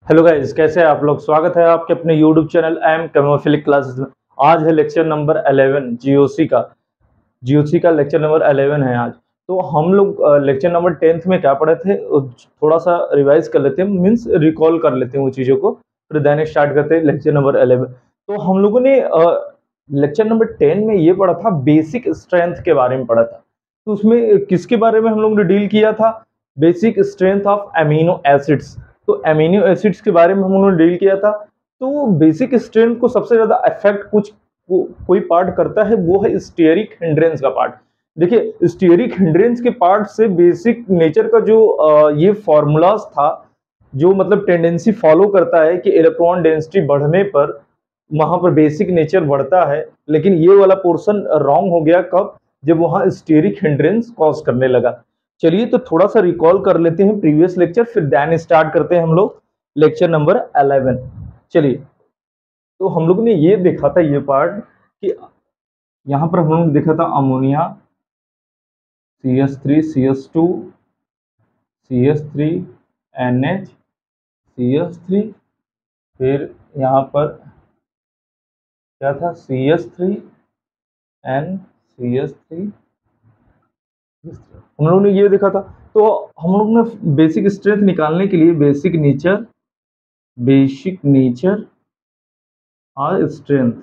Hello guys, कैसे हैं आप लोग। स्वागत है आपके अपने यूट्यूब चैनल एम केमोफिलिक क्लासेस में। आज है लेक्चर नंबर 11 जीओसी का लेक्चर नंबर 11 है आज। तो हम लोग लेक्चर नंबर 10th में क्या पढ़े थे थोड़ा सा रिवाइज कर लेते हैं, मीन्स रिकॉल कर लेते हैं वो चीज़ों को, फिर देन स्टार्ट करते हैं लेक्चर नंबर 11। तो हम लोगों ने लेक्चर नंबर 10 में ये पढ़ा था, बेसिक स्ट्रेंथ के बारे में पढ़ा था। तो उसमें किसके बारे में हम लोगों ने डील किया था? Basic strength of amino acids. तो अमीनो एसिड्स के बारे में हम उन्होंने डील किया था। तो बेसिक स्ट्रेंथ को सबसे ज्यादा अफेक्ट कोई पार्ट करता है, वो है स्टीयरिक हिंड्रेंस का पार्ट। देखिए, स्टीयरिक हिंड्रेंस के पार्ट से बेसिक नेचर का जो ये फॉर्मूलाज था, जो मतलब टेंडेंसी फॉलो करता है कि इलेक्ट्रॉन डेंसिटी बढ़ने पर वहां पर बेसिक नेचर बढ़ता है। लेकिन ये वाला पोर्शन रॉन्ग हो गया कब? जब वहां स्टीयरिक हिंड्रेंस कॉज करने लगा। चलिए तो थोड़ा सा रिकॉल कर लेते हैं प्रीवियस लेक्चर, फिर देन स्टार्ट करते हैं हम लोग लेक्चर नंबर 11। चलिए, तो हम लोग ने ये देखा था ये पार्ट कि यहाँ पर हम लोग ने देखा था ammonia CH3 CH2 CH3 NH CH3, फिर यहाँ पर क्या था CH3 N CH3। हम लोगों ने ये देखा था। तो हम लोग ने बेसिक स्ट्रेंथ निकालने के लिए बेसिक नेचर और स्ट्रेंथ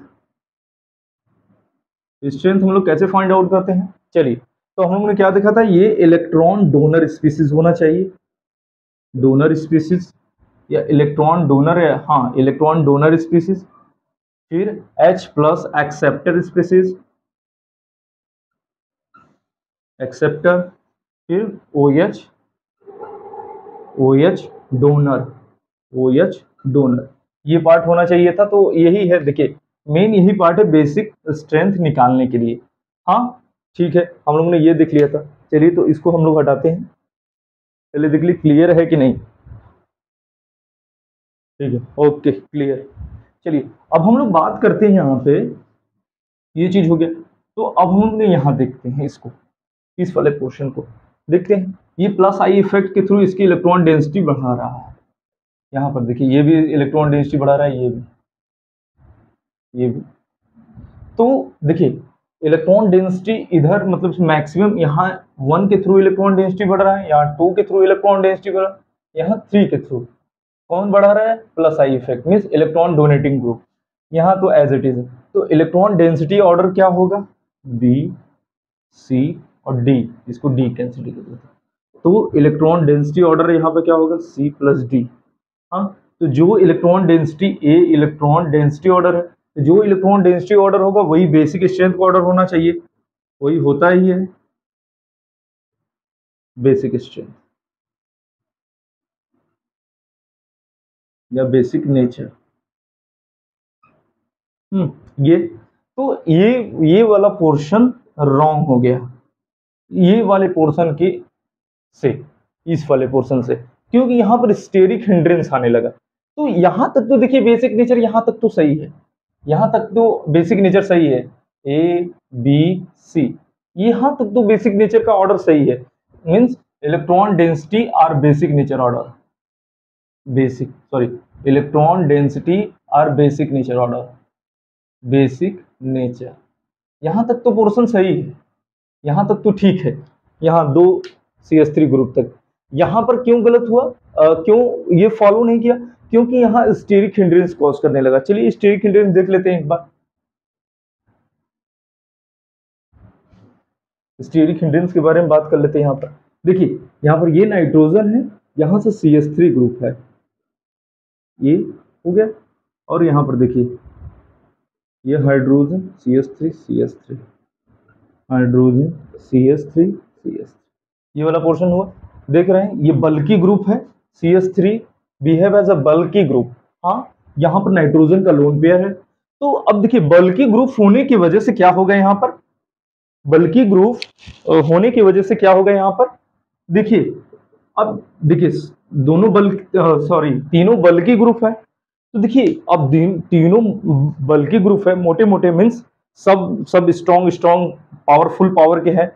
स्ट्रेंथ हम लोग कैसे फाइंड आउट करते हैं? चलिए, तो हम लोगों ने क्या देखा था, ये इलेक्ट्रॉन डोनर स्पीसीज होना चाहिए। डोनर स्पीसीज या इलेक्ट्रॉन डोनर है, हाँ इलेक्ट्रॉन डोनर स्पीसीज। फिर H+ एक्सेप्टर स्पीसीज, एक्सेप्टर। फिर OH डोनर, OH डोनर। ये पार्ट होना चाहिए था। तो यही है, देखिए मेन यही पार्ट है बेसिक स्ट्रेंथ निकालने के लिए। हाँ ठीक है, हम लोगों ने ये देख लिया था। चलिए तो इसको हम लोग हटाते हैं। चलिए देख ली, क्लियर है कि नहीं? ठीक है, ओके क्लियर। चलिए, अब हम लोग बात करते हैं यहाँ पे, ये चीज हो गया। तो अब हम लोग यहाँ देखते हैं इसको, इस वाले पोर्शन को देखते हैं। ये प्लस आई इफेक्ट के थ्रू इसकी इलेक्ट्रॉन डेंसिटी बढ़ा रहा है। यहाँ पर देखिए, ये भी इलेक्ट्रॉन डेंसिटी बढ़ा रहा है, ये भी। तो देखिए, इलेक्ट्रॉन डेंसिटी इधर मतलब मैक्सिमम यहाँ 1 के थ्रू इलेक्ट्रॉन डेंसिटी बढ़ रहा है, यहाँ 2 के थ्रू इलेक्ट्रॉन डेंसिटी बढ़ रहा है, यहाँ 3 के थ्रू। कौन बढ़ा रहा है? Plus I effect, means electron donating group. यहाँ तो एज इट इज है। तो इलेक्ट्रॉन डेंसिटी ऑर्डर क्या होगा? बी, सी और डी। इसको डी कैंसिल कर देते हैं। तो इलेक्ट्रॉन डेंसिटी ऑर्डर यहाँ पे क्या होगा? C+D। हाँ, तो जो इलेक्ट्रॉन डेंसिटी ए इलेक्ट्रॉन डेंसिटी ऑर्डर है, तो जो इलेक्ट्रॉन डेंसिटी ऑर्डर होगा वही बेसिक स्ट्रेंथ का ऑर्डर होना चाहिए। वही होता ही है बेसिक स्ट्रेंथ या बेसिक नेचर। ये तो ये वाला पोर्शन रॉन्ग हो गया, ये वाले पोर्शन की से, इस वाले पोर्शन से, क्योंकि यहाँ पर स्टेरिक हिंड्रेंस आने लगा। तो यहां तक तो देखिए बेसिक नेचर यहां तक तो सही है, यहां तक तो बेसिक नेचर सही है। A B C, यहां तक तो बेसिक नेचर का ऑर्डर सही है, मींस इलेक्ट्रॉन डेंसिटी और basic nature order, electron density और basic nature order, basic nature. यहां तक तो पोर्शन सही है, यहां तक तो ठीक है, यहाँ 2 CH3 ग्रुप तक। यहाँ पर क्यों गलत हुआ? क्यों ये फॉलो नहीं किया? क्योंकि यहाँ स्टेरिक हिंड्रेंस कॉज करने लगा। चलिए स्टेरिक हिंड्रेंस देख लेते हैं एक बार। स्टेरिक हिंड्रेंस के बारे में बात कर लेते हैं। यहाँ पर देखिए, यहाँ पर ये नाइट्रोजन है, यहाँ से CH3 ग्रुप है, ये हो गया। और यहाँ पर देखिए, ये हाइड्रोजन CH3 हाइड्रोजन CH3, ये वाला पोर्शन हुआ। देख रहे हैं, ये बल्की ग्रुप है, CH3 behave as a bulky group. हाँ, यहाँ पर नाइट्रोजन का लोन पेयर है। तो अब देखिए, बल्की ग्रुप होने की वजह से क्या होगा यहाँ पर? बल्की ग्रुप होने की वजह से क्या होगा यहाँ पर? देखिए, अब देखिए, तीनों बल्की ग्रुप है। तो देखिए, अब तीनों बल्की ग्रुप है, मोटे मोटे मीन्स सब सब स्ट्रॉन्ग स्ट्रॉन्ग पावरफुल पावर के हैं।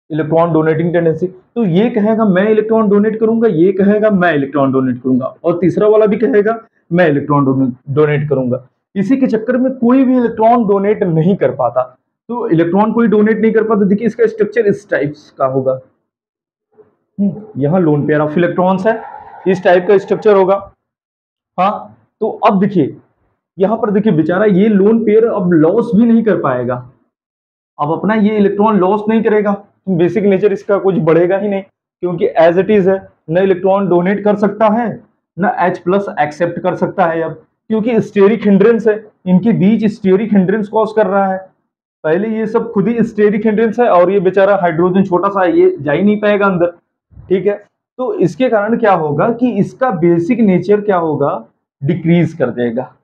इलेक्ट्रॉन डोनेटिंग टेंडेंसी, तो ये कहेगा मैं इलेक्ट्रॉन डोनेट करूंगा, ये कहेगा मैं इलेक्ट्रॉन डोनेट करूंगा, और तीसरा वाला भी कहेगा मैं इलेक्ट्रॉन डोनेट करूंगा। इसी के चक्कर में कोई भी इलेक्ट्रॉन डोनेट नहीं कर पाता। तो इलेक्ट्रॉन कोई डोनेट नहीं कर पाता, देखिए इसका स्ट्रक्चर इस टाइप का होगा। यहाँ लोन पेयर ऑफ इलेक्ट्रॉन्स है, इस टाइप का स्ट्रक्चर होगा। हाँ, तो अब देखिए यहाँ पर देखिए बेचारा ये लोन पेयर अब लॉस भी नहीं कर पाएगा, अब अपना ये इलेक्ट्रॉन लॉस नहीं करेगा, बेसिक नेचर इसका कुछ बढ़ेगा ही नहीं, क्योंकि एज इट इज है, न इलेक्ट्रॉन डोनेट कर सकता है न H प्लस एक्सेप्ट कर सकता है। अब क्योंकि स्टेरिक हिंड्रेंस है, इनके बीच स्टेरिक हिंड्रेंस कॉज कर रहा है, पहले ये सब खुद ही स्टेरिक हिंड्रेंस है, और ये बेचारा हाइड्रोजन छोटा सा है, ये जा ही नहीं पाएगा अंदर, ठीक है। तो इसके कारण क्या होगा कि इसका बेसिक नेचर क्या होगा, डिक्रीज कर देगा,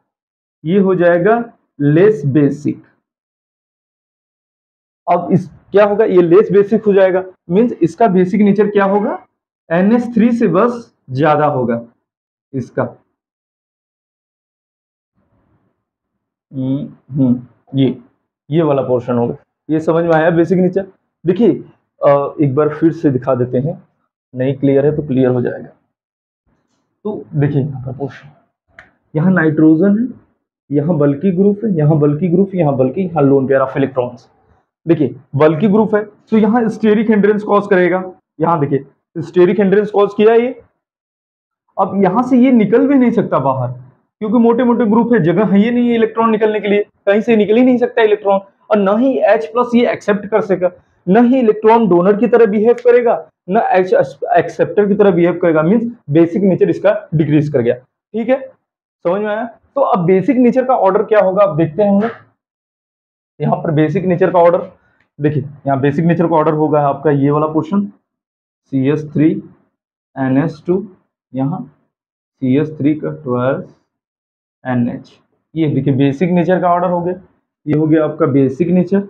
ये हो जाएगा लेस बेसिक। अब इस क्या होगा, ये लेस बेसिक हो जाएगा, मींस इसका बेसिक नेचर क्या होगा, NH3 से बस ज्यादा होगा इसका। ये वाला पोर्शन होगा, ये समझ में आया बेसिक नेचर। देखिए एक बार फिर से दिखा देते हैं, नहीं क्लियर है तो क्लियर हो जाएगा। तो देखिए यहाँ पर पोर्शन, यहाँ नाइट्रोजन है, यहाँ बल्कि ग्रुप है, यहाँ बल्कि ग्रुप, यहाँ बल्कि, यहाँ लोन पेयर ऑफ इलेक्ट्रॉन्स। देखिए बल्कि ग्रुप है तो यहाँ स्टेरिक हिंड्रेंस कॉज करेगा, यहाँ देखिए स्टेरिक हिंड्रेंस कॉज किया ये, अब यहाँ से ये निकल भी नहीं सकता बाहर, क्योंकि मोटे मोटे ग्रुप है, जगह है ये नहीं है इलेक्ट्रॉन निकलने के लिए, कहीं से निकल ही नहीं सकता इलेक्ट्रॉन, और न ही H प्लस ये एक्सेप्ट कर सकेगा, न ही इलेक्ट्रॉन डोनर की तरह बिहेव करेगा, न H एक्सेप्टर की तरह बिहेव करेगा, मींस बेसिक नेचर इसका डिक्रीज कर गया। ठीक है, समझ में आया। तो अब बेसिक नेचर का ऑर्डर क्या होगा, अब देखते हैं हम लोग यहाँ पर बेसिक नेचर का ऑर्डर। देखिए यहाँ बेसिक नेचर का ऑर्डर होगा आपका ये वाला पोर्शन, CH3NH2, यहाँ CH3 का 12NH, ये देखिए बेसिक नेचर का ऑर्डर हो गया, ये हो गया आपका बेसिक नेचर,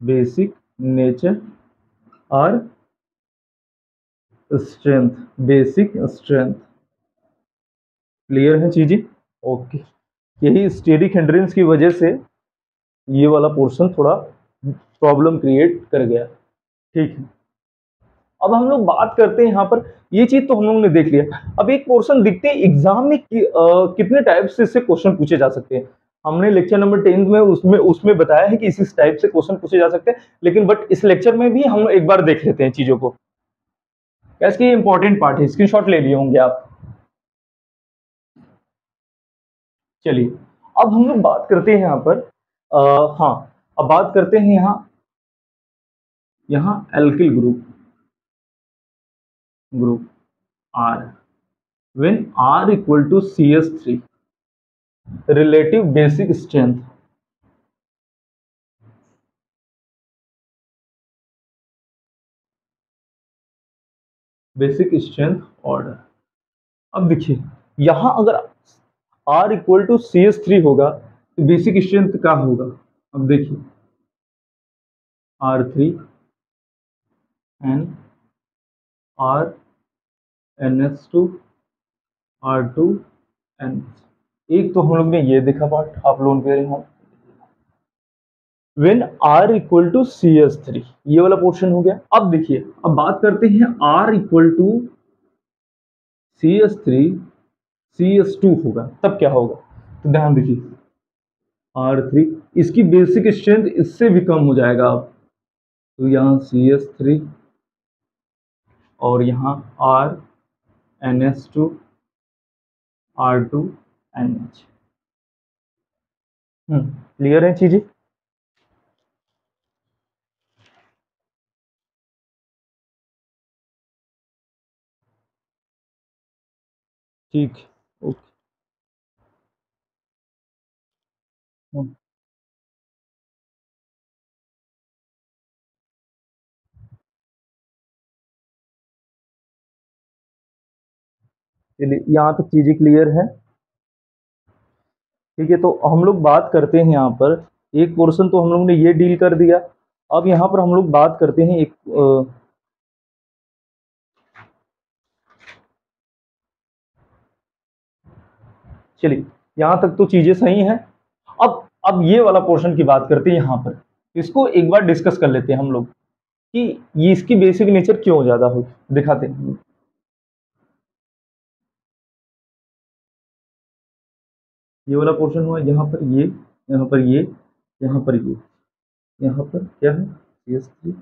बेसिक नेचर और स्ट्रेंथ, बेसिक स्ट्रेंथ। क्लियर है चीजें, ओके। यही स्टेरिक हिंड्रेंस की वजह से ये वाला पोर्शन थोड़ा प्रॉब्लम क्रिएट कर गया, ठीक है। अब हम लोग बात करते हैं यहाँ पर, ये चीज तो हम लोगों ने देख लिया, अब एक पोर्शन दिखते हैं एग्जाम में कितने टाइप से इससे क्वेश्चन पूछे जा सकते हैं। हमने लेक्चर नंबर 10 में उसमें बताया है कि इस टाइप से क्वेश्चन पूछे जा सकते हैं, लेकिन बट इस लेक्चर में भी हम एक बार देख लेते हैं चीजों को, कैसे इंपॉर्टेंट पार्ट है, स्क्रीनशॉट ले लिए होंगे आप। चलिए अब हम लोग बात करते हैं यहाँ पर, हाँ अब बात करते हैं यहाँ alkyl group R, when R equal to CH3, relative basic strength, basic strength order. अब देखिए यहां अगर R इक्वल टू CH3 होगा तो बेसिक स्ट्रेंथ क्या होगा, अब देखिए R3 N R NH2 R2 N। एक तो हम लोग ने ये देखा पार्ट, आप लोन पेयरिंग हो, When R equal to CH3, ये वाला पोर्शन हो गया। अब देखिए अब बात करते हैं R equal to CH3 CH2 होगा, तब क्या होगा, तो ध्यान देखिए R3, इसकी बेसिक स्ट्रेंथ इससे भी कम हो जाएगा अब, तो यहाँ CH3 और यहाँ R NH2 R2 NH। Clear है चीजें, ठीक, ओके। चलिए यहाँ तक चीजें क्लियर है, ठीक है। तो हम लोग बात करते हैं यहाँ पर, एक पोर्शन तो हम लोग ने ये डील कर दिया। अब यहाँ पर हम लोग बात करते हैं एक चलिए यहाँ तक तो चीजें सही हैं। अब ये वाला पोर्शन की बात करते हैं यहाँ पर, इसको एक बार डिस्कस कर लेते हैं हम लोग। कि ये इसकी बेसिक नेचर क्यों ज्यादा हो, दिखाते हैं। ये वाला पोर्शन हुआ, यहाँ पर ये, यहाँ पर ये, यहाँ पर ये, यहाँ पर क्या है, CS3।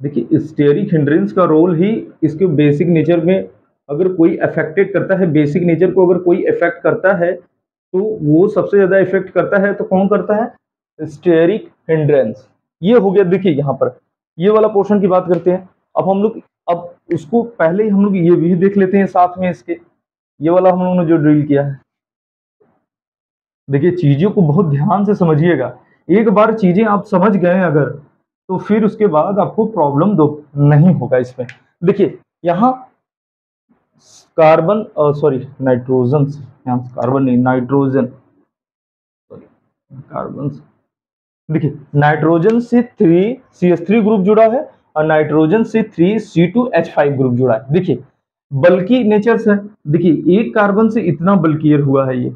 देखिए स्टेरिक हिंड्रेंस का रोल ही इसके बेसिक नेचर में, अगर कोई अफेक्टेड करता है बेसिक नेचर को, अगर कोई इफेक्ट करता है तो वो सबसे ज्यादा इफेक्ट करता है, तो कौन करता है, स्टेरिक हिंड्रेंस। ये हो गया। देखिए यहाँ पर ये वाला पोर्शन की बात करते हैं। अब हम लोग, अब उसको पहले ही हम लोग ये भी देख लेते हैं साथ में इसके, ये वाला हम लोगों ने जो ड्रिल किया है। देखिए चीजों को बहुत ध्यान से समझिएगा, एक बार चीजें आप समझ गए अगर, तो फिर उसके बाद आपको प्रॉब्लम दो नहीं होगा इसमें। देखिए यहाँ कार्बन, सॉरी नाइट्रोजन, यहाँ कार्बन नहीं नाइट्रोजन, सॉरी कार्बन। देखिए नाइट्रोजन से 3 CH3 ग्रुप जुड़ा है और नाइट्रोजन से 3 C2H5 ग्रुप जुड़ा है। देखिए बल्कि नेचर से, देखिए एक कार्बन से इतना बल्कियर हुआ है, ये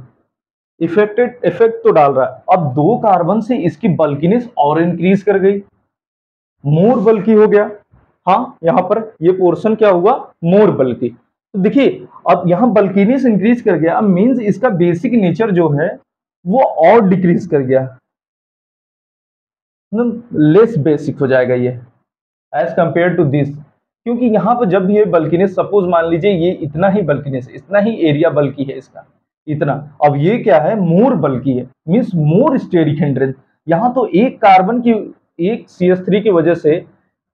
इफेक्ट तो डाल रहा है। अब 2 कार्बन से इसकी बल्कीनेस और इंक्रीज कर गई, मोर बल्कि हो गया। हाँ यहाँ पर ये पोर्शन क्या हुआ, मोर बल्कि। तो देखिए अब यहाँ बल्कीनेस इंक्रीज कर गया, अब मींस इसका बेसिक नेचर जो है वो और डिक्रीज कर गया, लेस बेसिक हो जाएगा ये एज कंपेयर टू दिस। क्योंकि यहाँ पर जब ये बल्कीनेस, सपोज मान लीजिए ये इतना ही बल्कीनेस, इतना ही एरिया बल्कि है इसका, इतना। अब ये क्या है, मोर बल्कि है, मींस मोर स्टेरिक हिंड्रेंस। यहाँ तो एक कार्बन की, एक CH3 की वजह से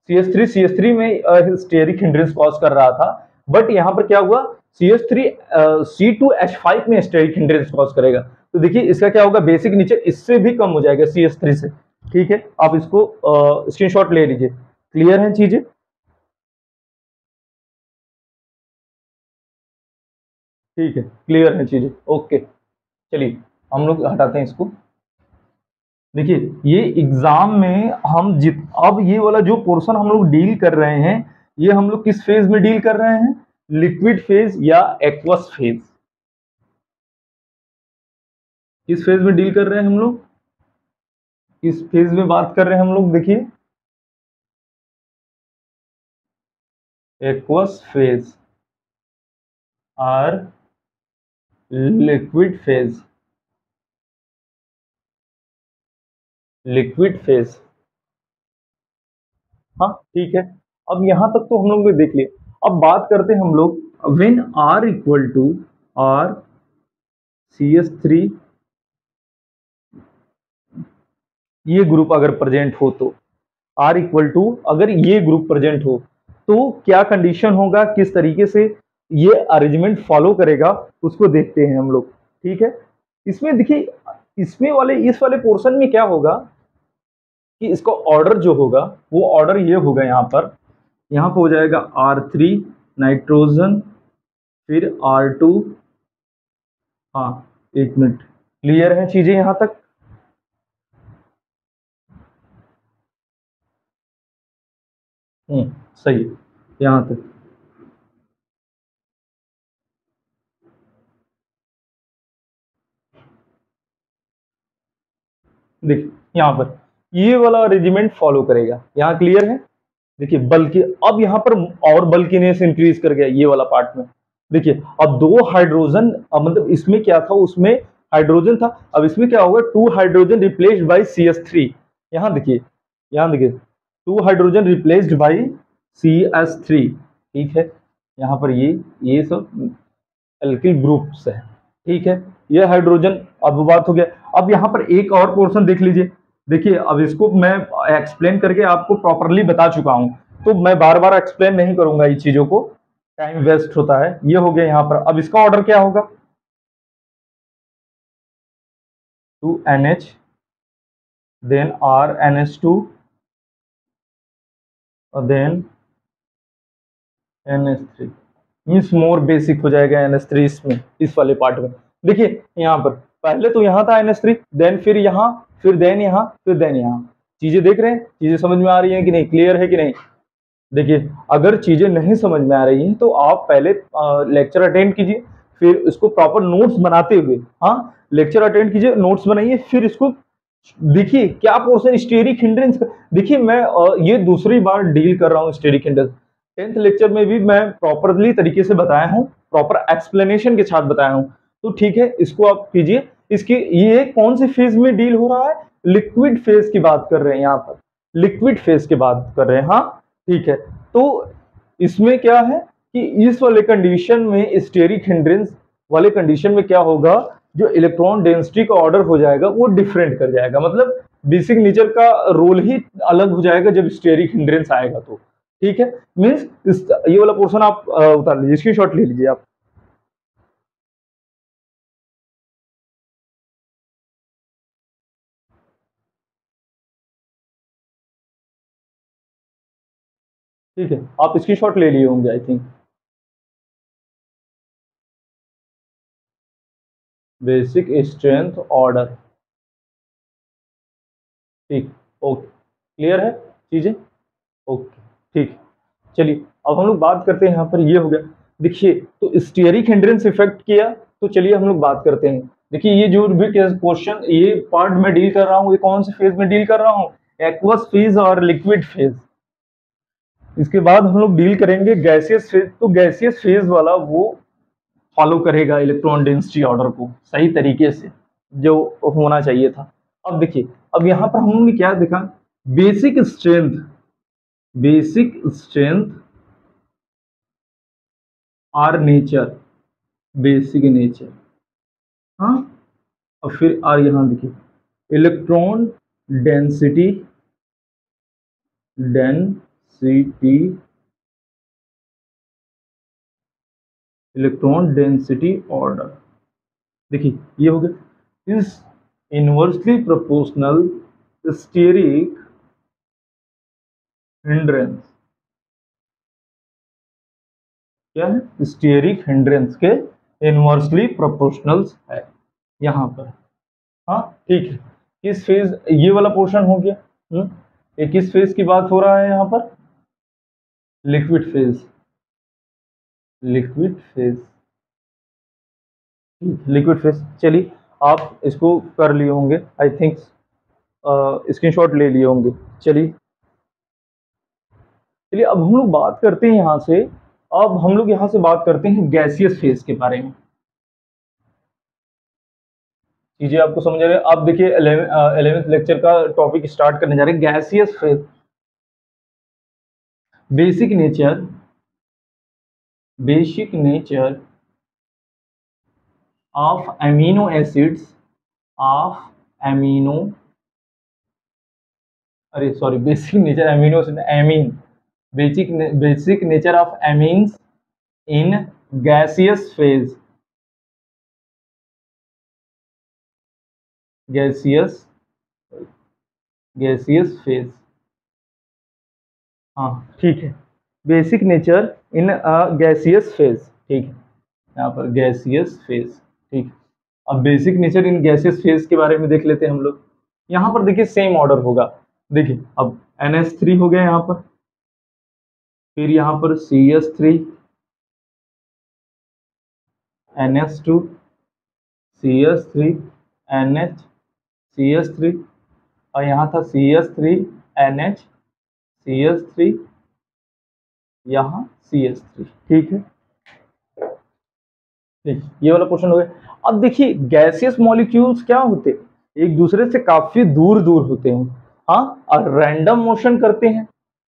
CH3 में स्टेरिक हिंड्रेंस कॉज कर रहा था, बट यहाँ पर क्या हुआ, CH3 C2H5 में स्टेरिक हिंड्रेंस कॉज करेगा। तो देखिए इसका क्या होगा, बेसिक नेचर इससे भी कम हो जाएगा CH3 से। ठीक है, आप इसको स्क्रीनशॉट ले लीजिए। क्लियर है चीजें? ठीक है, क्लियर है चीजें, ओके। चलिए हम लोग हटाते हैं इसको। देखिए ये एग्जाम में हम जित, अब ये वाला जो पोर्शन हम लोग डील कर रहे हैं, ये हम लोग किस फेज में डील कर रहे हैं, लिक्विड फेज या एक्वस फेज। किस फेज में डील कर रहे हैं हम लोग, किस फेज में बात कर रहे हैं हम लोग, देखिए एक्वस फेज और लिक्विड फेज, लिक्विड फेज। हाँ ठीक है, अब यहां तक तो हम लोग ने देख लिया। अब बात करते हैं हम लोग, when R equal to R CH3 ये ग्रुप अगर प्रेजेंट हो, तो R इक्वल टू अगर ये ग्रुप प्रेजेंट हो तो क्या कंडीशन होगा, किस तरीके से ये अरेंजमेंट फॉलो करेगा, उसको देखते हैं हम लोग। ठीक है, इसमें देखिए, इसमें वाले, इस वाले पोर्शन में क्या होगा कि इसका ऑर्डर जो होगा वो ऑर्डर ये होगा, यहाँ पर हो जाएगा R3 नाइट्रोजन, फिर R2। हाँ एक मिनट, क्लियर है चीजें यहां तक? सही है यहां तक। देखिए यहाँ पर ये वाला अरेंजमेंट फॉलो करेगा, यहाँ क्लियर है? देखिए बल्कि अब यहाँ पर और बल्कीनेस इंक्रीज कर गया ये वाला पार्ट में। देखिए अब 2 हाइड्रोजन, मतलब इसमें क्या था, उसमें हाइड्रोजन था, अब इसमें क्या होगा, 2 हाइड्रोजन रिप्लेस्ड बाय CH3। यहाँ देखिए, यहाँ देखिए 2 हाइड्रोजन रिप्लेस्ड बाय CH3। ठीक है, यहाँ पर ये सब एल्किल ग्रुप्स है। ठीक है, ये हाइड्रोजन, अब बात हो गया। अब यहाँ पर एक और पोर्शन देख लीजिए। देखिए अब इसको मैं एक्सप्लेन करके आपको प्रॉपरली बता चुका हूं, तो मैं बार बार एक्सप्लेन नहीं करूंगा, ये चीजों को टाइम वेस्ट होता है। ये हो गया यहाँ पर। अब इसका ऑर्डर क्या होगा, 2NH, देन RNH2 और then NH3, means more basic हो जाएगा NH3 इसमें, इस वाले पार्ट में। देखिए यहाँ पर पहले तो यहाँ था NH3, देन फिर यहाँ, फिर देन यहाँ, फिर देन यहाँ। चीजें देख रहे हैं, चीजें समझ में आ रही हैं कि नहीं, क्लियर है कि नहीं? देखिए अगर चीजें नहीं समझ में आ रही हैं तो आप पहले लेक्चर अटेंड कीजिए, फिर इसको प्रॉपर नोट्स बनाते हुए, हाँ लेक्चर अटेंड कीजिए, नोट्स बनाइए, फिर इसको देखिए क्या पोर्शन स्टेरिक हिंड्रेंस का, देखिए मैं ये दूसरी बार डील कर रहा हूँ स्टेरिक हिंड्रेंस। 10th लेक्चर में भी मैं प्रॉपरली तरीके से बताया हूँ, प्रॉपर एक्सप्लेनेशन के साथ बताया हूँ। तो ठीक है, इसको आप कीजिए। इसकी ये कौन से फेज में डील हो रहा है? लिक्विड फेज की बात कर रहे हैं यहाँ पर, लिक्विड फेज की बात कर रहे हैं। हाँ ठीक है, तो इसमें क्या है कि इस वाले कंडीशन में, स्टेरिक हिंड्रेंस वाले कंडीशन में क्या होगा, जो इलेक्ट्रॉन डेंसिटी का ऑर्डर हो जाएगा वो डिफरेंट कर जाएगा, मतलब बेसिक नेचर का रोल ही अलग हो जाएगा जब स्टेरिक हिंड्रेंस आएगा तो। ठीक है, मीन्स ये वाला पोर्शन आप उतार लीजिए, स्क्रीनशॉट ले लीजिए आप। ठीक है, आप स्क्रीनशॉट ले लिए होंगे I think. Basic strength order, ठीक, ओके, क्लियर है चीजें, ओके ठीक। चलिए अब हम लोग बात करते हैं, यहाँ पर ये हो गया। देखिए तो स्टीयरिक हिंड्रेंस इफेक्ट किया, तो चलिए हम लोग बात करते हैं। देखिए ये जो भी क्वेश्चन, ये पार्ट में डील कर रहा हूँ, ये कौन से फेज में डील कर रहा हूँ? एक्वस फेज और लिक्विड फेज। इसके बाद हम लोग डील करेंगे गैसियस फेज। तो गैसियस फेज वाला वो फॉलो करेगा इलेक्ट्रॉन डेंसिटी ऑर्डर को सही तरीके से, जो होना चाहिए था। अब देखिए, अब यहाँ पर हमने क्या देखा? Basic strength, basic strength or nature, basic nature. हाँ, और फिर आर यहाँ देखिए electron density, density, electron density order. देखिए ये हो गया इस इनवर्सली प्रोपोर्शनल स्टीयरिक हिंड्रेंस। क्या है? स्टीयरिक हिंड्रेंस के इनवर्सली प्रोपोर्शनल्स है यहाँ पर। हाँ ठीक है, किस फेज, ये वाला पोर्शन हो गया। ये किस फेज की बात हो रहा है यहाँ पर? Liquid phase, liquid phase, liquid phase. चलिए आप इसको कर लिए होंगे आई थिंक, स्क्रीनशॉट ले लिए होंगे। चलिए चलिए अब हम लोग बात करते हैं यहाँ से, अब हम लोग यहाँ से बात करते हैं गैसियस फेज के बारे में। चीजें आपको समझ आ रही है? आप देखिए 11th लेक्चर का टॉपिक स्टार्ट करने जा रहे हैं, gaseous phase. Basic nature, basic nature of amino acids, of amino, अरे sorry, basic nature amino acid, amine, basic nature of amines in gaseous phase, gaseous, gaseous phase. हाँ ठीक है, basic nature in gaseous phase, ठीक है, यहाँ पर gaseous phase. ठीक, अब basic nature in gaseous phase के बारे में देख लेते हैं हम लोग। यहाँ पर देखिए सेम ऑर्डर होगा। देखिए अब NH3 हो गया यहाँ पर, फिर यहाँ पर CH3, NH2, CH3, NH, CH3, और यहाँ था CH3, NH, CH3, यहाँ CH3। ठीक है, ठीक, ये वाला क्वेश्चन हो गया। अब देखिए गैसियस मॉलिक्यूल्स क्या होते हैं? एक दूसरे से काफी दूर दूर होते हैं। हाँ, और रैंडम मोशन करते हैं,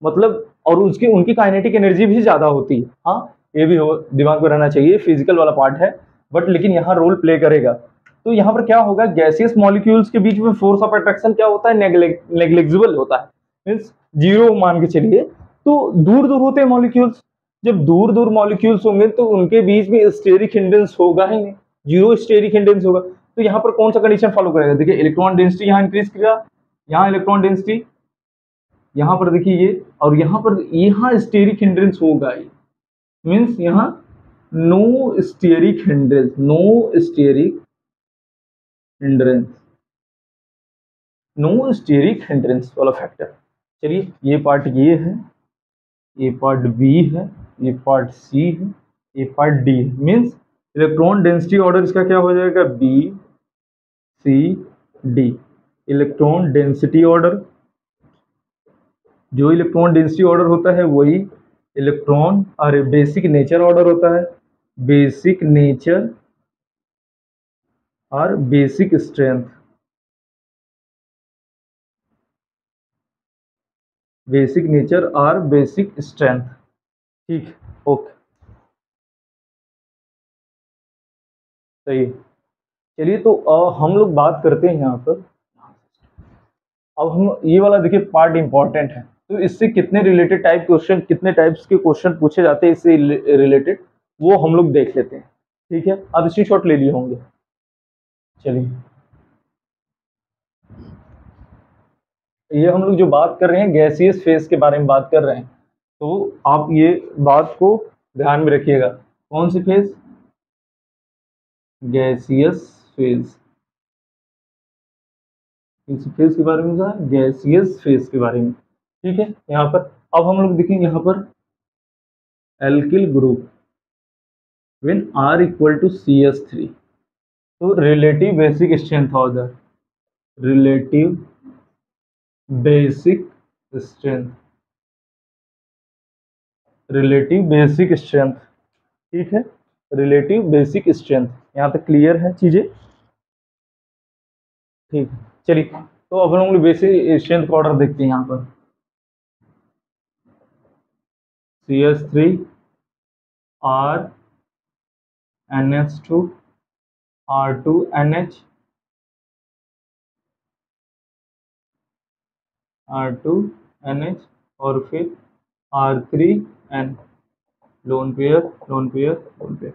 मतलब, और उसकी उनकी काइनेटिक एनर्जी भी ज्यादा होती है। हाँ, ये भी हो, दिमाग में रहना चाहिए, फिजिकल वाला पार्ट है बट लेकिन यहाँ रोल प्ले करेगा। तो यहाँ पर क्या होगा, गैसियस मॉलिक्यूल्स के बीच में फोर्स ऑफ अट्रैक्शन क्या होता है? नेग्लिजिबल होता है, मीन्स जीरो मान के चलिए। तो दूर दूर होते हैं मॉलिक्यूल्स, जब दूर दूर मॉलिक्यूल्स होंगे तो उनके बीच में स्टेरिक हिंड्रेंस होगा ही नहीं, जीरो स्टेरिक हिंड्रेंस होगा। तो यहाँ पर कौन सा कंडीशन फॉलो करेगा? देखिए इलेक्ट्रॉन डेंसिटी यहाँ इंक्रीज किया, यहाँ इलेक्ट्रॉन डेंसिटी, यहाँ पर देखिए ये, और यहाँ पर यहाँ स्टेरिक हिंड्रेंस होगा ही, मीन्स यहाँ no steric hindrance, no steric hindrance, no steric hindrance वाला फैक्टर। चलिए ये पार्ट ये है, ये पार्ट बी है, ये पार्ट सी है, ये पार्ट डी है। मीन्स इलेक्ट्रॉन डेंसिटी ऑर्डर इसका क्या हो जाएगा? B C D. Electron density order, जो इलेक्ट्रॉन डेंसिटी ऑर्डर होता है वही इलेक्ट्रॉन और बेसिक नेचर ऑर्डर होता है, बेसिक नेचर और बेसिक स्ट्रेंथ, बेसिक नेचर और बेसिक स्ट्रेंथ। ठीक, ओके, सही है। चलिए तो हम लोग बात करते हैं यहाँ पर। अब हम ये वाला देखिए पार्ट इंपॉर्टेंट है, तो इससे कितने रिलेटेड टाइप क्वेश्चन, कितने टाइप्स के क्वेश्चन पूछे जाते हैं इससे रिलेटेड, वो हम लोग देख लेते हैं। ठीक है, अब स्क्रीनशॉट ले लिए होंगे। चलिए, ये हम लोग जो बात कर रहे हैं गैसियस फेज के बारे में बात कर रहे हैं, तो आप ये बात को ध्यान में रखिएगा। कौन सी फेज? Gaseous phase. इस फेज के बारे में क्या है? गैसियस फेज के बारे में। ठीक है, यहाँ पर अब हम लोग देखेंगे यहाँ पर alkyl group when R equal to CH3, तो relative basic strength of the relative basic strength, relative basic strength. ठीक है, रिलेटिव बेसिक स्ट्रेंथ, यहाँ तक क्लियर है चीजें? ठीक है, चलिए तो अब हम लोग बेसिक स्ट्रेंथ का ऑर्डर देखते हैं यहाँ पर। CH3 R NH2 R2 NH R2 NH और फिर R3N, lone pair lone pair lone pair,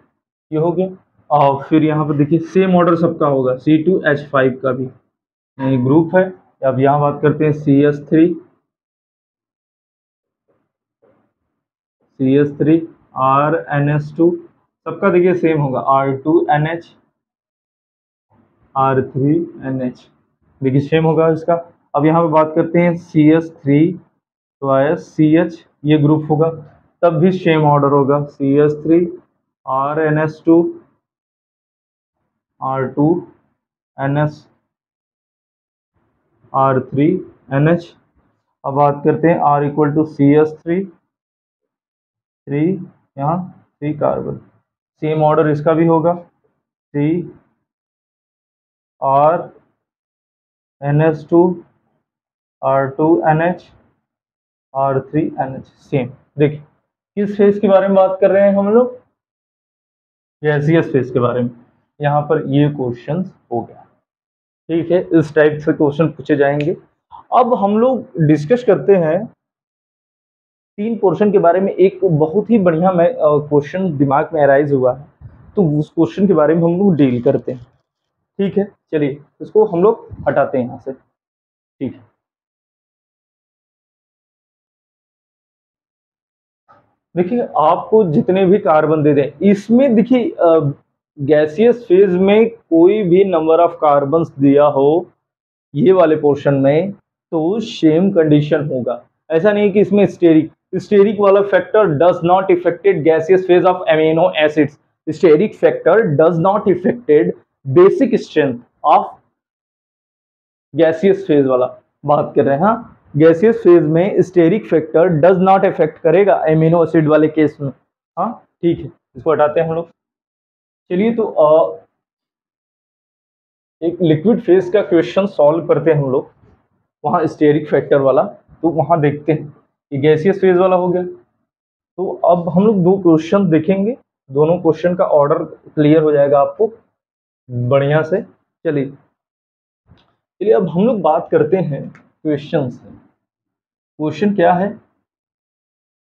ये हो गया। और फिर यहाँ पर देखिए सेम ऑर्डर सबका होगा, C2H5 का भी ग्रुप है। अब यहाँ बात करते हैं CH3 RNH2, सबका देखिए सेम होगा, R2NH R3NH, देखिए सेम होगा इसका। अब यहाँ पे बात करते हैं CH3 CH, ये ग्रुप होगा, तब भी सेम ऑर्डर होगा, CH3 RNH2 R2NH R3NH। अब बात करते हैं R इक्वल टू CH3 यहाँ 3 कार्बन, सेम ऑर्डर इसका भी होगा, CRNH2 R2NH R3NH, सेम। देखिए किस फेज के बारे में बात कर रहे हैं हम लोग? गैसियस फेज के बारे में। यहाँ पर ये क्वेश्चन हो गया। ठीक है, इस टाइप से क्वेश्चन पूछे जाएंगे। अब हम लोग डिस्कस करते हैं 3 पोर्शन के बारे में। एक बहुत ही बढ़िया क्वेश्चन दिमाग में अराइज हुआ है, तो उस क्वेश्चन के बारे में हम लोग डील करते हैं। ठीक है, चलिए इसको हम लोग हटाते हैं यहाँ से। ठीक है, देखिए आपको जितने भी कार्बन दे दें इसमें, देखिए गैसियस फेज में कोई भी नंबर ऑफ कार्बन्स दिया हो ये वाले पोर्शन में, तो सेम कंडीशन होगा। ऐसा नहीं कि इसमें स्टेरिक वाला factor does not effected gaseous phase of amino acids, steric factor does not effected basic strength of gaseous phase वाला बात कर रहे हैं। हाँ, गैसियस फेज में steric factor does not effect करेगा एमिनो एसिड वाले केस में। हाँ ठीक है, इसको हटाते हैं हम लोग। चलिए तो एक लिक्विड फेज का क्वेश्चन सॉल्व करते हैं हम लोग, वहाँ स्टेरिक फैक्टर वाला, तो वहाँ देखते हैं कि गैसियस फेज वाला हो गया। तो अब हम लोग 2 क्वेश्चन देखेंगे, दोनों क्वेश्चन का ऑर्डर क्लियर हो जाएगा आपको बढ़िया से। चलिए चलिए अब हम लोग बात करते हैं क्वेश्चन से। क्वेश्चन क्या है?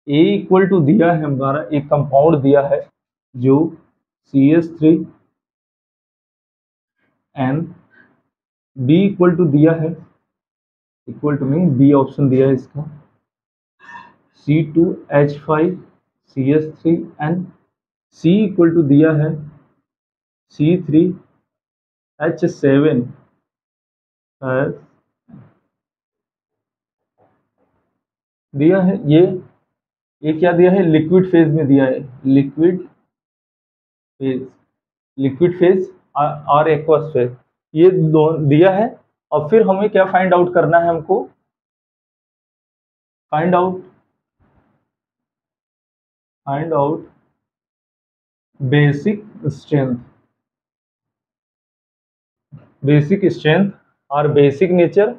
A इक्वल टू दिया है हमारा, एक कंपाउंड दिया है जो CH3N, B इक्वल टू दिया है, इक्वल टू नहीं, बी ऑप्शन दिया है इसका, C2H5 CH3N, C equal to दिया है C3H7 दिया है। ये क्या दिया है? लिक्विड फेज में दिया है, लिक्विड फेज और एक्वस फेज, ये दो दिया है। और फिर हमें क्या फाइंड आउट करना है, हमको फाइंड आउट बेसिक स्ट्रेंथ, और बेसिक नेचर।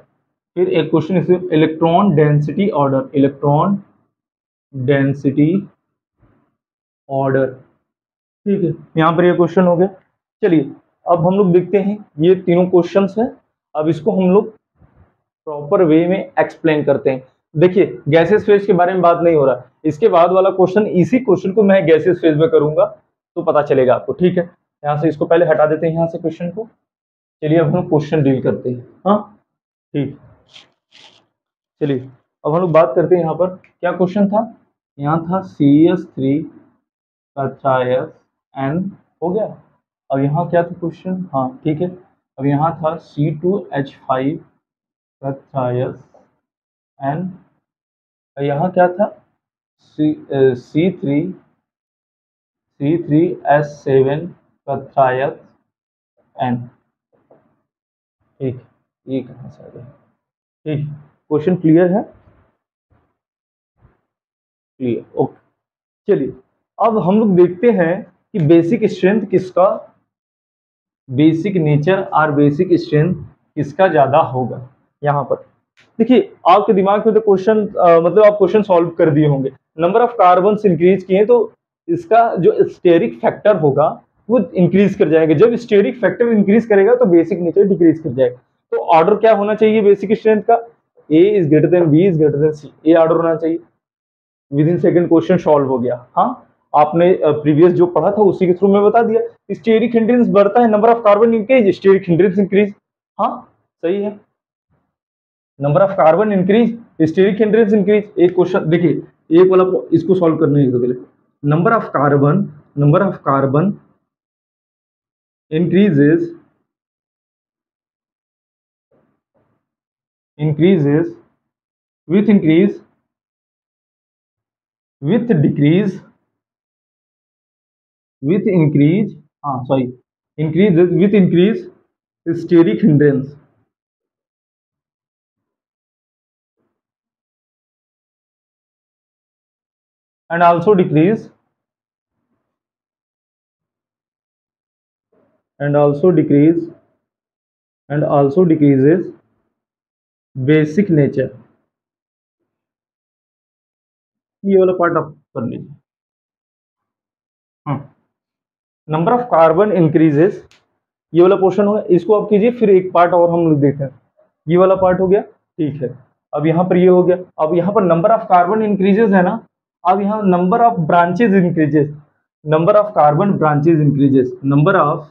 फिर एक क्वेश्चन इस electron density order, electron density order. ठीक है, यहाँ पर ये क्वेश्चन हो गया। चलिए अब हम लोग देखते हैं, ये तीनों क्वेश्चंस हैं। अब इसको हम लोग प्रॉपर वे में एक्सप्लेन करते हैं। देखिए गैसेस फेज के बारे में बात नहीं हो रहा, इसके बाद वाला क्वेश्चन, इसी क्वेश्चन को मैं गैसेस फेज में करूंगा तो पता चलेगा आपको। ठीक है, यहाँ से इसको पहले हटा देते हैं यहाँ से क्वेश्चन को। चलिए अब हम क्वेश्चन डील करते हैं। हाँ ठीक, चलिए अब हम लोग बात करते हैं यहाँ पर क्या क्वेश्चन था। यहाँ था CS3 का चायस N हो गया। अब यहाँ क्या था क्वेश्चन, हाँ ठीक है। अब यहाँ था C2H5 का चायस N, यहाँ क्या था C3S7 का चायस N। ठीक, ये कहाँ से आ गया। ठीक, क्वेश्चन क्लियर है, क्लियर, ओके। चलिए अब हम लोग देखते हैं कि बेसिक स्ट्रेंथ किसका, बेसिक नेचर और बेसिक स्ट्रेंथ किसका ज्यादा होगा। यहाँ पर देखिए आपके दिमाग में तो क्वेश्चन मतलब आप क्वेश्चन सॉल्व कर दिए होंगे। नंबर ऑफ कार्बन इंक्रीज किए तो इसका जो स्टेरिक फैक्टर होगा वो इंक्रीज कर जाएगा। जब स्टेरिक फैक्टर इंक्रीज करेगा तो बेसिक नेचर डिक्रीज कर जाएगा। तो ऑर्डर क्या होना चाहिए बेसिक स्ट्रेंथ का, A is greater then B is greater then C, A order होना चाहिए। With in second question solve हो गया। हाँ आपने प्रीवियस जो पढ़ा था उसी के थ्रू में बता दिया। स्टेरिक हिंड्रेंस बढ़ता है, number of carbon increase, steric hindrance increase. हाँ सही है, number of carbon increase, steric hindrance increase. एक क्वेश्चन देखिए, एक वाला इसको सॉल्व करने के पहले number of carbon increases with increase with decrease with increase sorry increases with increase steric hindrance and also decrease and also decreases basic nature। ये वाला पार्ट आप कर लीजिए। नंबर ऑफ कार्बन इंक्रीजेस, ये वाला पोर्शन होगा, इसको आप कीजिए। फिर एक पार्ट और हम लोग देखते हैं, ये वाला पार्ट हो गया। ठीक है, अब यहाँ पर ये हो गया। अब यहाँ पर नंबर ऑफ कार्बन इंक्रीजेस है ना, अब यहाँ number of branches increases, number of carbon branches increases, number of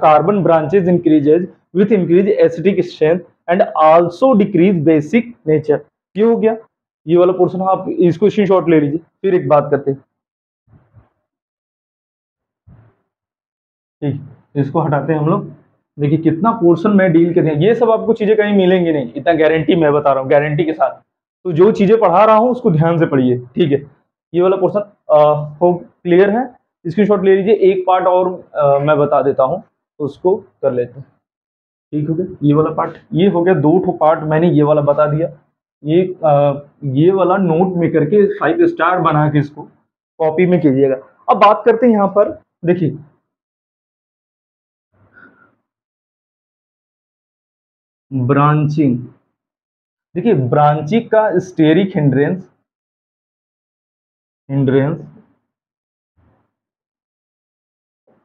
carbon branches increases with increase acidic strength and also decrease basic nature. ये हो गया ये वाला पोर्शन। आप इसको स्क्रीनशॉट ले लीजिए, फिर एक बात करते हैं। ठीक, इसको हटाते हैं हम लोग। देखिए कितना पोर्शन में डील करते हैं, ये सब आपको चीजें कहीं मिलेंगी नहीं, इतना गारंटी मैं बता रहा हूँ, गारंटी के साथ। तो जो चीजें पढ़ा रहा हूँ उसको ध्यान से पढ़िए। ठीक है, ये वाला पोर्शन हो क्लियर है, स्क्रीनशॉट ले लीजिए। एक पार्ट और मैं बता देता हूँ, उसको कर लेते हैं। ठीक हो गया ये वाला पार्ट, ये हो गया। दो ठो पार्ट मैंने ये वाला बता दिया। ये वाला नोट में करके 5 स्टार बना के इसको कॉपी में कीजिएगा। अब बात करते हैं यहाँ पर, देखिए ब्रांचिंग। देखिए ब्रांचिंग का स्टेरिक हिंड्रेंस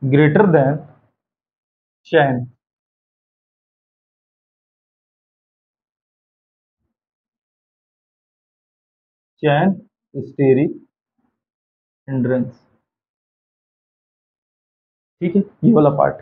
ग्रेटर देन चैन, स्टेरिक हिंड्रेंस। ठीक है, ये वाला पार्ट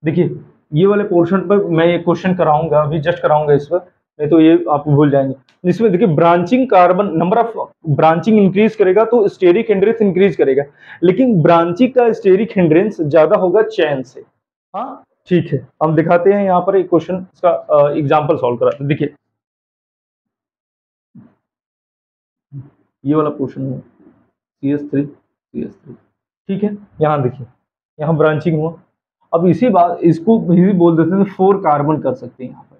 देखिए, ये वाले पोर्शन पर मैं ये क्वेश्चन कराऊंगा, अभी जस्ट कराऊंगा इस पर, नहीं तो ये आप भूल जाएंगे। इसमें देखिए branching carbon number of branching increase करेगा तो स्टेरिक हिंड्रेंस इंक्रीज करेगा, लेकिन ब्रांचिंग का स्टेरिक हिंड्रेंस ज्यादा होगा चैन से। हाँ ठीक है, हम दिखाते हैं यहाँ पर एक क्वेश्चन, इसका एग्जाम्पल सॉल्व कराते हैं। देखिए ये वाला क्वेश्चन है, CS3 CH3। ठीक है, यहाँ देखिए, यहाँ ब्रांचिंग हुआ। अब इसी बात इसको भी बोल देते हैं 4 कार्बन कर सकते हैं यहाँ पर।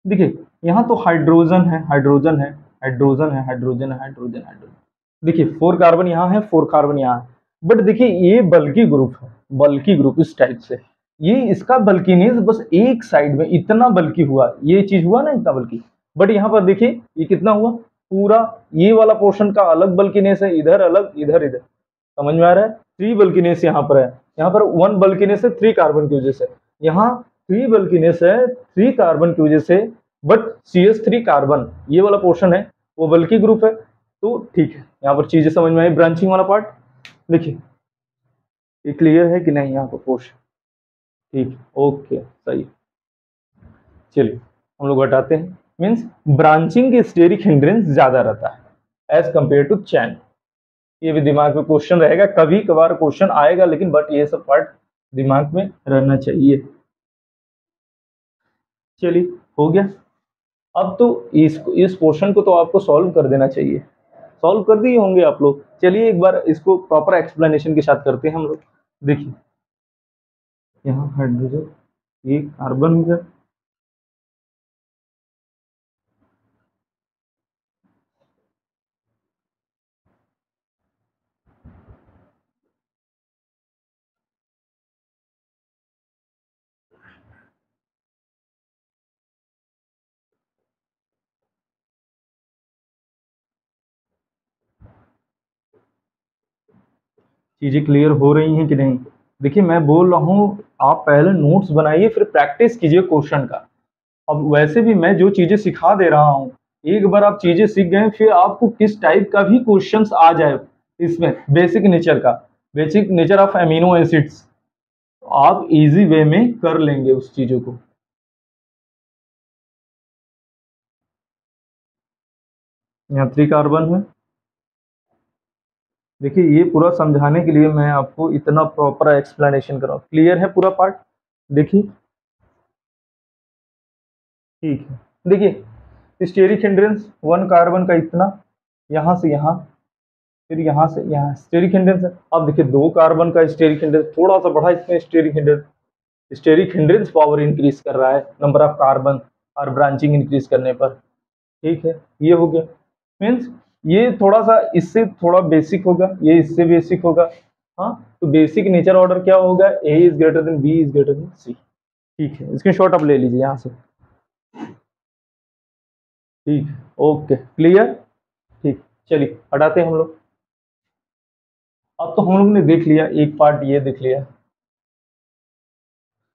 देखिए यहाँ तो हाइड्रोजन है, हाइड्रोजन है, हाइड्रोजन है, हाइड्रोजन है, हाइड्रोजन, हाइड्रोजन। देखिए 4 कार्बन यहाँ है, 4 कार्बन यहाँ है। बट देखिए ये बल्कि ग्रुप है, बल्कि ग्रुप इस टाइप से। ये इसका बल्किनेस बस एक साइड में इतना बल्कि हुआ, ये चीज हुआ ना इतना बल्कि। बट यहाँ पर देखिए ये कितना हुआ, पूरा ये वाला पोर्शन का अलग बल्किनेस है, इधर अलग, इधर इधर। समझ में आ रहा है? 3 बल्किनेस यहाँ पर है, यहाँ पर 1 बल्किनेस है 3 कार्बन की वजह से, यहाँ 3 बल्किनेस है 3 कार्बन की वजह से। बट CH3 कार्बन ये वाला पोर्शन है वो बल्कि ग्रुप है, तो ठीक है। यहाँ पर चीजें समझ में आई, ब्रांचिंग वाला पार्ट। देखिए ये क्लियर है कि नहीं यहाँ पर पोर्शन? ठीक, ओके, सही। चलिए हम लोग हटाते हैं। मीन्स ब्रांचिंग के स्टेरिक हिंड्रेंस ज्यादा रहता है एज कंपेयर टू चैन। ये भी दिमाग में क्वेश्चन रहेगा, कभी कभार क्वेश्चन आएगा, लेकिन बट ये सब पार्ट दिमाग में रहना चाहिए। चलिए हो गया। अब तो इस पोर्शन को तो आपको सॉल्व कर देना चाहिए, सॉल्व कर दिए होंगे आप लोग। चलिए एक बार इसको प्रॉपर एक्सप्लेनेशन के साथ करते हैं हम लोग। देखिए यहाँ हाइड्रोजन, ये कार्बन हो गया, चीजें क्लियर हो रही हैं कि नहीं? देखिए मैं बोल रहा हूँ आप पहले नोट्स बनाइए, फिर प्रैक्टिस कीजिए क्वेश्चन का। अब वैसे भी मैं जो चीजें सिखा दे रहा हूँ, एक बार आप चीजें सीख गए, फिर आपको किस टाइप का भी क्वेश्चंस आ जाए इसमें बेसिक नेचर का, basic nature of amino acids, आप इजी वे में कर लेंगे उस चीजों को। यहाँ 3 कार्बन है। देखिए ये पूरा समझाने के लिए मैं आपको इतना प्रॉपर एक्सप्लेनेशन कर रहा हूँ। क्लियर है पूरा पार्ट? देखिए ठीक है। देखिए स्टेरिक हिंड्रेंस 1 कार्बन का इतना, यहाँ से यहाँ, फिर यहाँ से यहाँ स्टेरिक हिंड्रेंस है। अब देखिए 2 कार्बन का स्टेरिक हिंड्रेंस, थोड़ा सा बढ़ा इसमें steric hindrance. Steric hindrance power increase कर रहा है नंबर ऑफ कार्बन और ब्रांचिंग इंक्रीज करने पर। ठीक है, ये हो गया। मीन्स ये थोड़ा सा इससे थोड़ा बेसिक होगा, ये इससे बेसिक होगा। हाँ, तो बेसिक नेचर ऑर्डर क्या होगा? A is greater than B is greater than C. ठीक है, इसके शॉर्ट आप ले लीजिए यहाँ से। ठीक, ओके, क्लियर। ठीक, चलिए हटाते हैं हम लोग। अब तो हम लोग ने देख लिया एक पार्ट, ये देख लिया।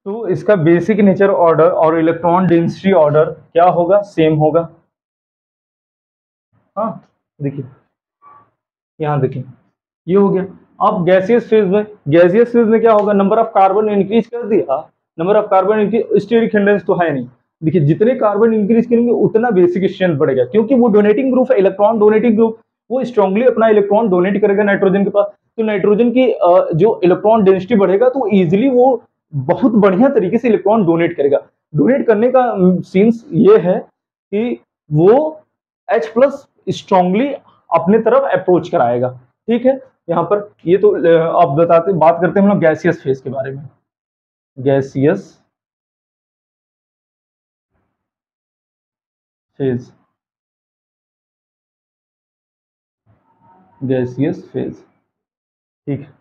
तो इसका बेसिक नेचर ऑर्डर और इलेक्ट्रॉन डेंसिटी ऑर्डर क्या होगा? सेम होगा। हाँ देखिए, यहाँ देखिए ये हो गया। अब गैसियस फेज में, गैसियस फेज में क्या होगा? नंबर ऑफ कार्बन इंक्रीज कर दिया, number of carbon increase, steric hindrance तो है नहीं। देखिए जितने कार्बन इंक्रीज करेंगे उतना बेसिक स्ट्रेंथ बढ़ेगा, क्योंकि वो डोनेटिंग ग्रुप है, इलेक्ट्रॉन डोनेटिंग ग्रुप, वो स्ट्रांगली अपना इलेक्ट्रॉन डोनेट करेगा नाइट्रोजन के पास। तो नाइट्रोजन की जो इलेक्ट्रॉन डेंसिटी बढ़ेगा तो इजिली वो बहुत बढ़िया तरीके से इलेक्ट्रॉन डोनेट करेगा। डोनेट करने का सीन्स ये है कि वो H+ स्ट्रांगली अपने तरफ अप्रोच कराएगा। ठीक है, यहाँ पर ये तो अब बताते बात करते हैं हम लोग गैसियस फेज के बारे में। Gaseous phase, gaseous phase. ठीक है,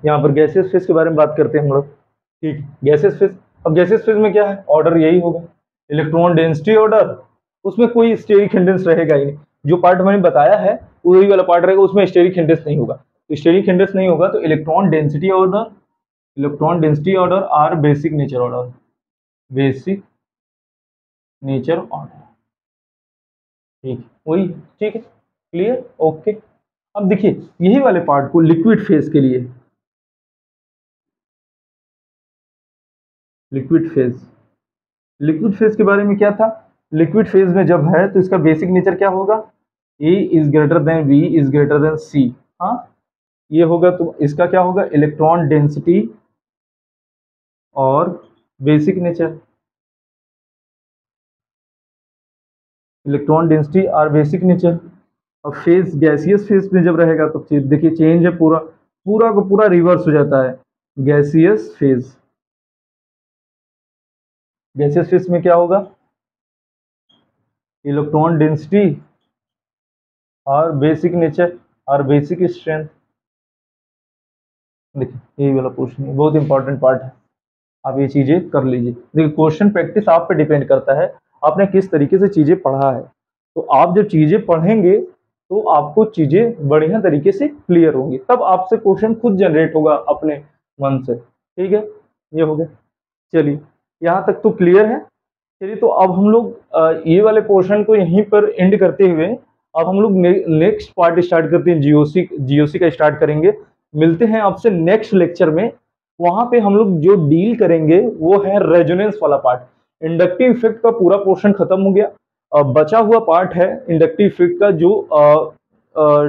यहाँ पर गैसियस फेज के बारे में बात करते हैं हम लोग। ठीक, गैसियस फेज। अब गैसियस फेज में क्या है? ऑर्डर यही होगा, इलेक्ट्रॉन डेंसिटी ऑर्डर, उसमें कोई स्टेरिक हिंड्रेंस रहेगा ही नहीं। जो पार्ट मैंने बताया है वही वाला पार्ट रहेगा, उसमें स्टेरिक हिंड्रेंस नहीं होगा। तो स्टेरिक हिंड्रेंस नहीं होगा तो electron density order, electron density order और basic nature order, basic nature order. ठीक, वही, ठीक है, क्लियर, ओके। अब देखिए यही वाले पार्ट को लिक्विड फेज के लिए, लिक्विड फेज, लिक्विड फेज के बारे में क्या था? लिक्विड फेज में जब है तो इसका बेसिक नेचर क्या होगा? A is greater than B is greater than C. हाँ, ये होगा तो इसका क्या होगा? इलेक्ट्रॉन डेंसिटी और बेसिक नेचर, इलेक्ट्रॉन डेंसिटी और बेसिक नेचर। अब फेज गैसियस फेज में जब रहेगा तो देखिए चेंज है पूरा, पूरा का पूरा रिवर्स हो जाता है। गैसियस फेज, गैसियस फेज में क्या होगा, इलेक्ट्रॉन डेंसिटी और बेसिक नेचर और बेसिक स्ट्रेंथ। देखिए यही वाला क्वेश्चन है, बहुत इंपॉर्टेंट पार्ट है, आप ये चीजें कर लीजिए। देखिए क्वेश्चन प्रैक्टिस आप पे डिपेंड करता है, आपने किस तरीके से चीजें पढ़ा है। तो आप जब चीजें पढ़ेंगे तो आपको चीजें बढ़िया तरीके से क्लियर होंगी, तब आपसे क्वेश्चन खुद जनरेट होगा अपने मन से। ठीक है, ये हो गया। चलिए यहाँ तक तो क्लियर है। चलिए तो अब हम लोग ये वाले पोर्शन को यहीं पर एंड करते हुए अब हम लोग नेक्स्ट पार्ट स्टार्ट करते हैं, जीओसी का स्टार्ट करेंगे। मिलते हैं आपसे नेक्स्ट लेक्चर में, वहां पे हम लोग जो डील करेंगे वो है रेजोनेंस वाला पार्ट। इंडक्टिव इफेक्ट का पूरा पोर्शन खत्म हो गया, बचा हुआ पार्ट है इंडक्टिव इफेक्ट का जो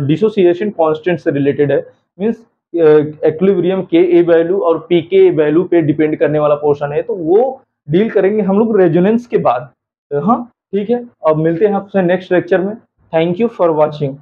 डिसोसिएशन कांस्टेंट से रिलेटेड है, मींस एक्विलिब्रियम के ए वैल्यू और पी के वैल्यू पे डिपेंड करने वाला पोर्शन है, तो वो डील करेंगे हम लोग रेजोनेंस के बाद। हाँ ठीक है, अब मिलते हैं आपसे नेक्स्ट लेक्चर में। Thank you for watching.